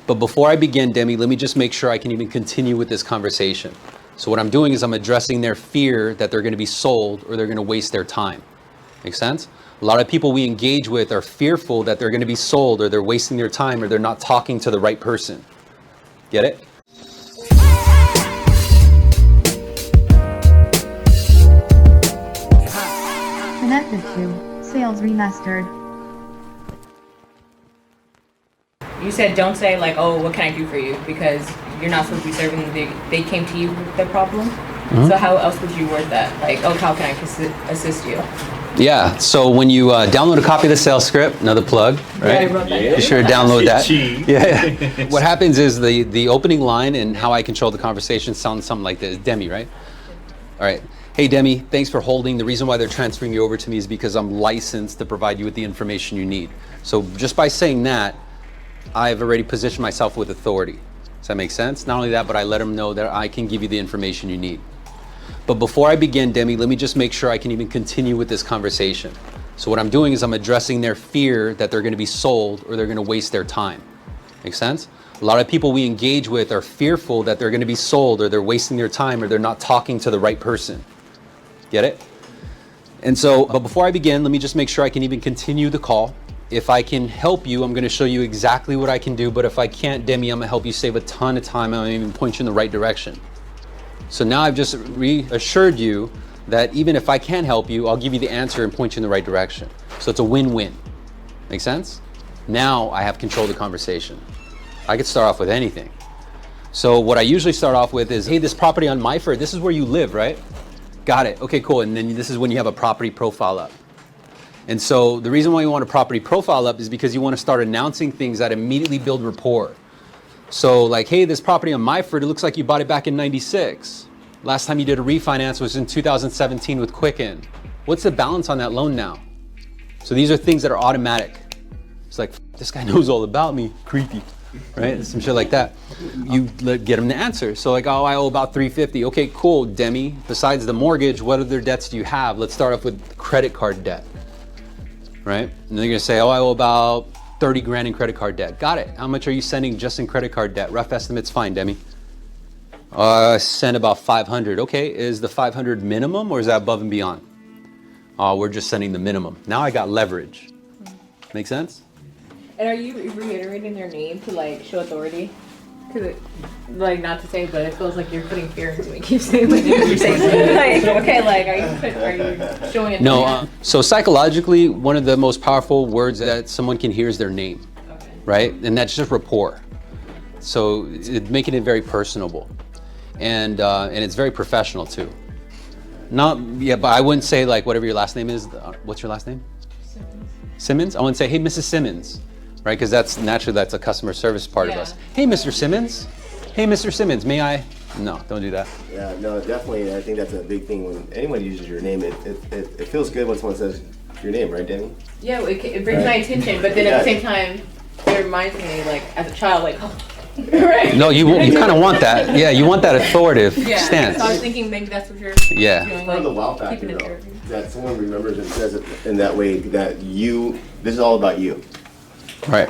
But before I begin, Demi, let me just make sure I can even continue with this conversation. So what I'm doing is I'm addressing their fear that they're going to be sold or they're going to waste their time. Make sense? A lot of people we engage with are fearful that they're going to be sold or they're wasting their time or they're not talking to the right person. Get it? Connected to SalesRemastered. You said don't say like, oh, what can I do for you? Because you're not supposed to be serving them. They came to you with their problem. Mm-hmm. So how else would you word that? Like, oh, how can I assist you? Yeah, so when you download a copy of the sales script, another plug, right? Yeah, I wrote that. Be sure to download that. Yeah. What happens is the opening line and how I control the conversation sounds something like this. Demi, right? All right. Hey, Demi, thanks for holding. The reason why they're transferring you over to me is because I'm licensed to provide you with the information you need. So just by saying that, I've already positioned myself with authority. Does that make sense? Not only that, but I let them know that I can give you the information you need. But before I begin, Demi, let me just make sure I can even continue with this conversation. So what I'm doing is I'm addressing their fear that they're going to be sold or they're going to waste their time. Make sense? A lot of people we engage with are fearful that they're going to be sold or they're wasting their time or they're not talking to the right person. Get it? And so, but before I begin, let me just make sure I can even continue the call. If I can help you, I'm going to show you exactly what I can do. But if I can't, Demi, I'm going to help you save a ton of time. I'm going to even point you in the right direction. So now I've just reassured you that even if I can't help you, I'll give you the answer and point you in the right direction. So it's a win-win. Make sense? Now I have control of the conversation. I could start off with anything. So what I usually start off with is, hey, this property on Myford, this is where you live, right? Got it. Okay, cool. And then this is when you have a property profile up. And so the reason why you want a property profile up is because you want to start announcing things that immediately build rapport. So like, hey, this property on Myford, it looks like you bought it back in #96. Last time you did a refinance was in 2017 with Quicken. What's the balance on that loan now? So these are things that are automatic. It's like, this guy knows all about me, creepy, right? Some shit like that. You get them the answer. So like, oh, I owe about $350. Okay, cool, Demi. Besides the mortgage, what other debts do you have? Let's start off with credit card debt, right? And they're gonna say, oh, I owe about 30 grand in credit card debt. Got it. How much are you sending just in credit card debt? Rough estimate's fine, Demi. Send about 500. Okay, is the 500 minimum or is that above and beyond? We're just sending the minimum. Now I got leverage. Make sense? And are you reiterating their name to like show authority? Because like not to say, but it feels like you're putting fear into me. Keep saying my name. You're saying like, okay, like are you showing authority? No. So psychologically, one of the most powerful words that someone can hear is their name, okay. Right? And that's just rapport. So making it very personable, and it's very professional too. But I wouldn't say like whatever your last name is. What's your last name? Simmons. I wouldn't say, hey, Mrs. Simmons. Right, because that's a customer service part of us. Hey, Mr. Simmons. Hey, Mr. Simmons, may I? No, don't do that. Yeah, no, definitely. I think that's a big thing when anyone uses your name. It feels good when someone says your name, right, Danny? Yeah, it brings my attention, but then at the same time, it reminds me, like as a child, like, oh. Right. No, you kind of want that. Yeah, you want that authoritative stance. So I was thinking maybe that's what you're doing. It's part of the wow factor, though, that someone remembers and says it in that way. That this is all about you. Right.